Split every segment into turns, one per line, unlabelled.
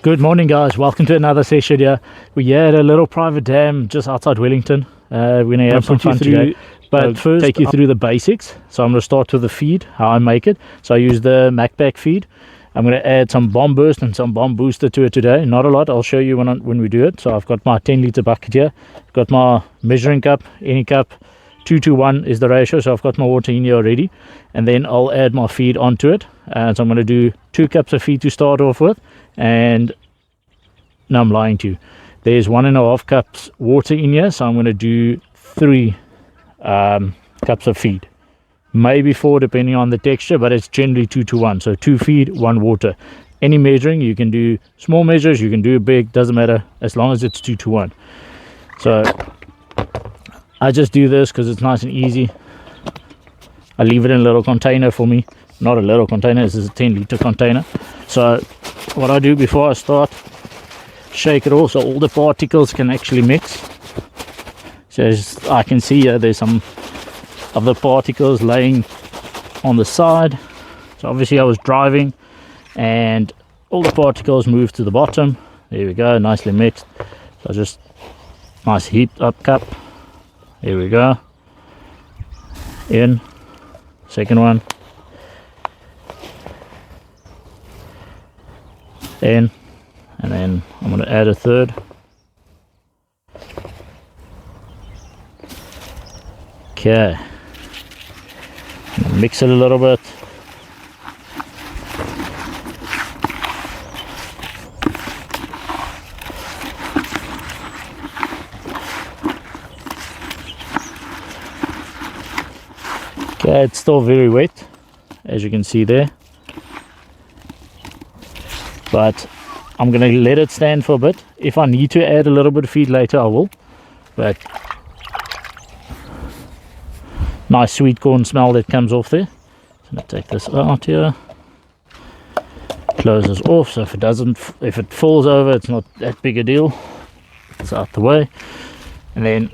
Good morning, guys. Welcome to another session here. We're here at a little private dam just outside Wellington. We're going to have some fun today, but first take you through the basics. So I'm going to start with the feed, how I make it. So I use the MacPack feed. I'm going to add some bomb burst and some bomb booster to it today. Not a lot. I'll show you when we do it. So I've got my 10-litre bucket here. I've got my measuring cup, any cup. 2:1 is the ratio, so I've got my water in here already, and then I'll add my feed onto it. So I'm going to do 2 cups of feed to start off with, and no, I'm lying to you, there's 1.5 cups water in here, so I'm going to do 3 cups of feed, maybe 4 depending on the texture, but it's generally 2:1, so 2 feed, 1 water. Any measuring, you can do small measures, you can do big, doesn't matter, as long as it's 2:1. So I just do this because it's nice and easy. I leave it in a little container for me. Not a little container, this is a 10-litre container. So what I do before I start, shake it all so all the particles can actually mix. So as I can see here, there's some of the particles laying on the side. So obviously I was driving and all the particles moved to the bottom. There we go, nicely mixed. So just nice heaped up cup. Here we go. In. Second one. In. And then I'm going to add a third. Okay. Mix it a little bit. Okay, it's still very wet, as you can see there, but I'm going to let it stand for a bit. If I need to add a little bit of feed later, I will, but nice sweet corn smell that comes off there. So I'm going to take this out here, close this off, so if it falls over, it's not that big a deal. It's out the way. And then,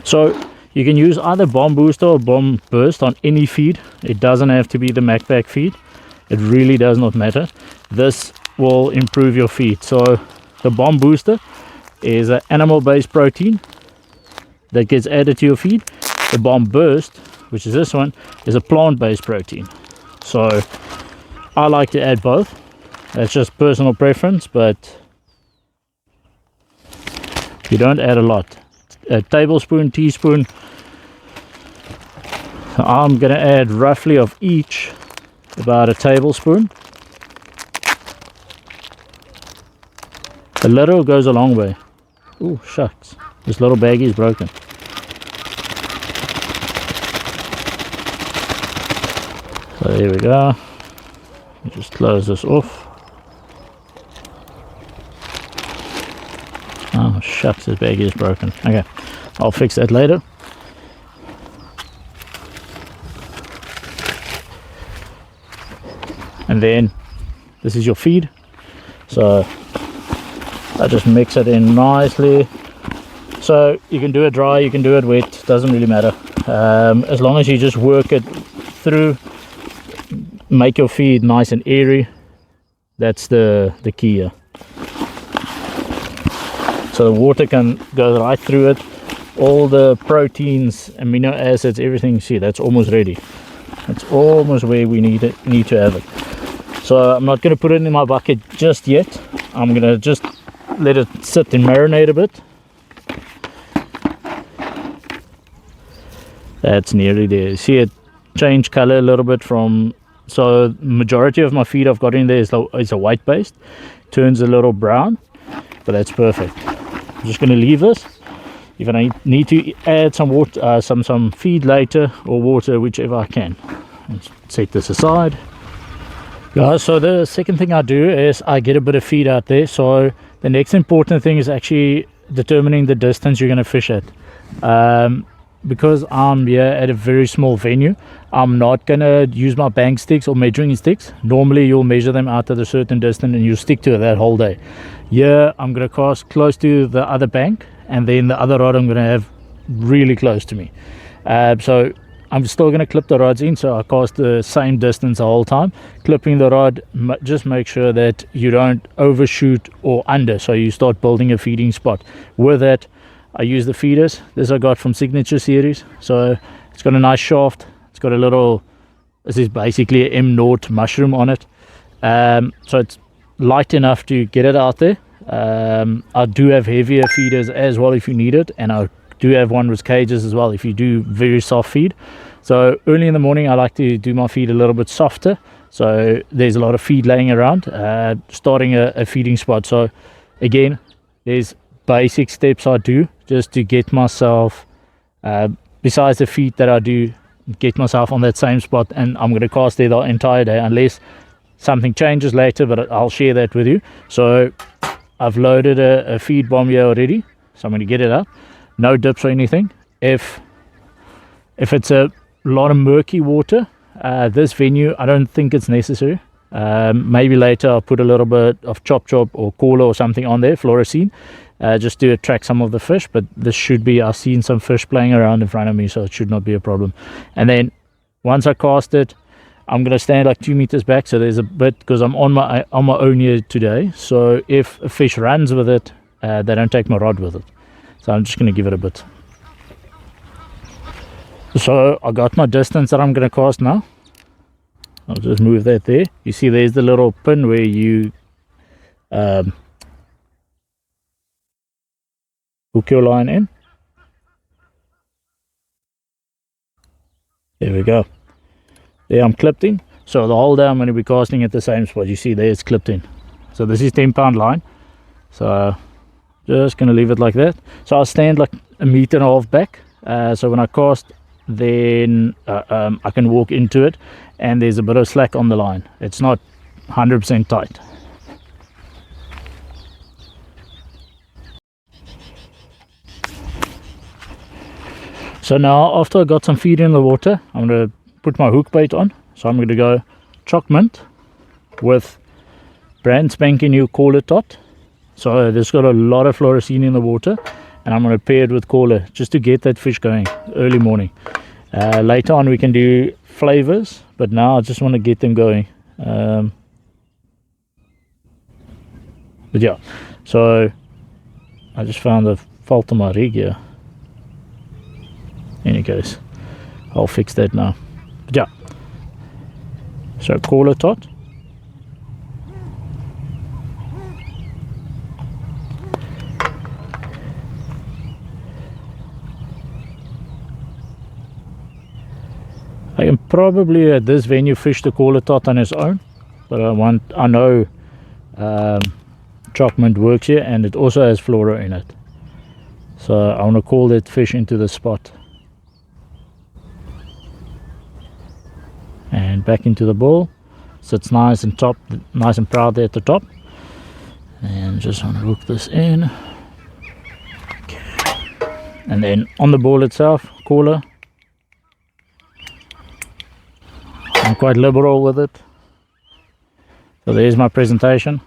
so you can use either bomb booster or bomb burst on any feed. It doesn't have to be the MacPack feed. It really does not matter. This will improve your feed. So the bomb booster is an animal-based protein that gets added to your feed. The bomb burst, which is this one, is a plant-based protein. So I like to add both. That's just personal preference, but you don't add a lot. A tablespoon, teaspoon. So I'm going to add roughly of each about a tablespoon. A little goes a long way. Oh shucks, this little baggie is broken. So there we go. Just close this off. Oh shucks, this baggie is broken. Okay, I'll fix that later. And then this is your feed. So I just mix it in nicely. So you can do it dry, you can do it wet, doesn't really matter. As long as you just work it through, make your feed nice and airy. That's the key here. So the water can go right through it. All the proteins, amino acids, everything, see, that's almost ready. That's almost where we need to have it. So I'm not going to put it in my bucket just yet. I'm going to just let it sit and marinate a bit. That's nearly there. See it change color a little bit from, so majority of my feed I've got in there is a white based. Turns a little brown, but that's perfect. I'm just going to leave this. If I need to add some water, some feed later, or water, whichever I can. Let's set this aside. Guys, so the second thing I do is I get a bit of feed out there. So the next important thing is actually determining the distance you're going to fish at. Because I'm here at a very small venue, I'm not going to use my bank sticks or measuring sticks. Normally you'll measure them out at a certain distance and you stick to it that whole day. Here I'm going to cast close to the other bank, and then the other rod I'm going to have really close to me. So I'm still going to clip the rods in, so I cast the same distance the whole time. Clipping the rod, just make sure that you don't overshoot or under, so you start building a feeding spot. With that, I use the feeders. This I got from Signature Series. So it's got a nice shaft. It's got a little, this is basically an M0 mushroom on it. So it's light enough to get it out there. I do have heavier feeders as well if you need it, and I do have one with cages as well if you do very soft feed. So early in the morning I like to do my feed a little bit softer, so there's a lot of feed laying around, starting a feeding spot. So again, there's basic steps I do just to get myself, besides the feed that I do, get myself on that same spot, and I'm going to cast there the entire day unless something changes later, but I'll share that with you. So I've loaded a feed bomb here already, so I'm going to get it up. No dips or anything. If it's a lot of murky water, this venue, I don't think it's necessary. Maybe later I'll put a little bit of chop or cola or something on there, fluorescein, just to attract some of the fish. But this should be, I've seen some fish playing around in front of me, so it should not be a problem. And then once I cast it, I'm going to stand like 2 meters back, so there's a bit, because I'm on my own here today, so if a fish runs with it, they don't take my rod with it. So I'm just going to give it a bit. So I got my distance that I'm going to cast now. I'll just move that there. You see there's the little pin where you hook your line in. There we go. There I'm clipped in. So the whole day I'm going to be casting at the same spot. You see there it's clipped in. So this is 10-pound line. So just going to leave it like that. So I'll stand like 1.5 meters back. So when I cast, then I can walk into it, and there's a bit of slack on the line. It's not 100% tight. So now after I got some feed in the water, I'm going to put my hook bait on. So I'm going to go choc mint with brand spanking new caller tot. So there's got a lot of fluorescein in the water, and I'm going to pair it with caller just to get that fish going early morning. Later on we can do flavors, but now I just want to get them going. But yeah, so I just found a fault on my rig here. In any case, I'll fix that now. But yeah, so caller tot. I can probably at this venue fish the caller tot on his own, but I know choc mint works here, and it also has fluoro in it. So I want to call that fish into the spot. And back into the bowl, sits nice and proud there at the top. And just want to hook this in. Okay. And then on the bowl itself, caller. I'm quite liberal with it. So there's my presentation.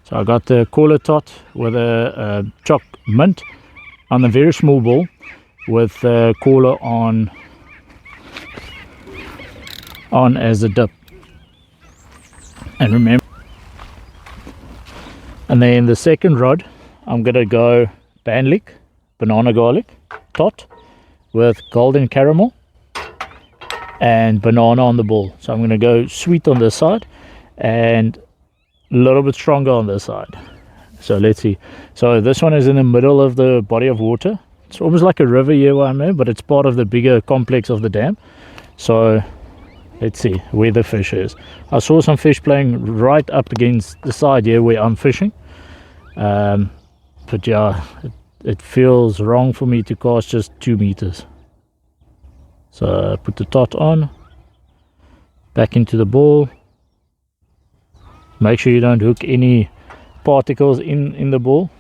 So I got the caller tot with a choc mint on the very small bowl, with the caller on as a dip. And remember, and then the second rod, I'm gonna go banlick, banana garlic tot with golden caramel and banana on the ball. So I'm going to go sweet on this side and a little bit stronger on this side. So let's see. So this one is in the middle of the body of water. It's almost like a river here where I'm at, but it's part of the bigger complex of the dam. So let's see where the fish is. I saw some fish playing right up against the side here where I'm fishing. But yeah, it feels wrong for me to cast just 2 meters. So put the tot on, back into the ball. Make sure you don't hook any particles in the ball.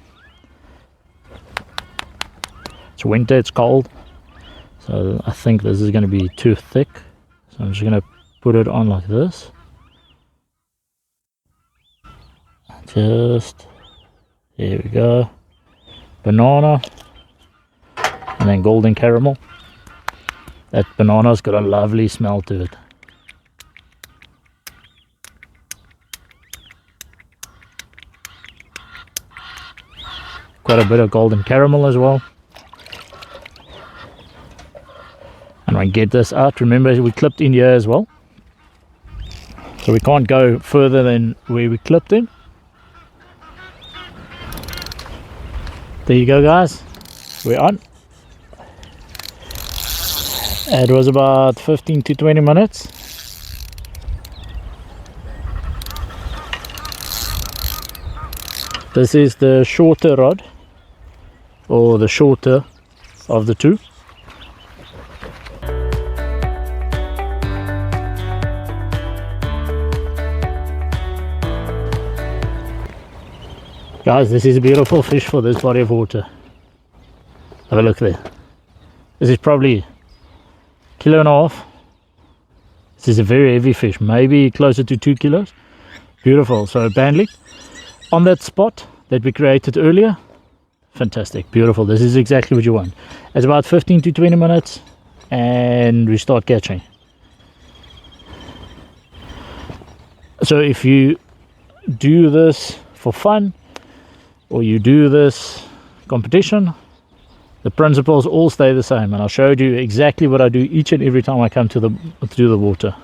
It's winter, it's cold, so I think this is going to be too thick. So I'm just going to put it on like this. Just, there we go. Banana, and then golden caramel. That banana's got a lovely smell to it. Quite a bit of golden caramel as well. And I get this out. Remember, we clipped in here as well, so we can't go further than where we clipped in. There you go, guys, we're on. It was about 15 to 20 minutes. This is the shorter rod, or the shorter of the two. Guys, this is a beautiful fish for this body of water. Have a look there. This is probably 1.5 kilos. This is a very heavy fish, maybe closer to 2 kilos. Beautiful. So bandlick on that spot that we created earlier. Fantastic, beautiful. This is exactly what you want. It's about 15 to 20 minutes and we start catching. So if you do this for fun, or you do this competition, the principles all stay the same, and I showed you exactly what I do each and every time I come to the water.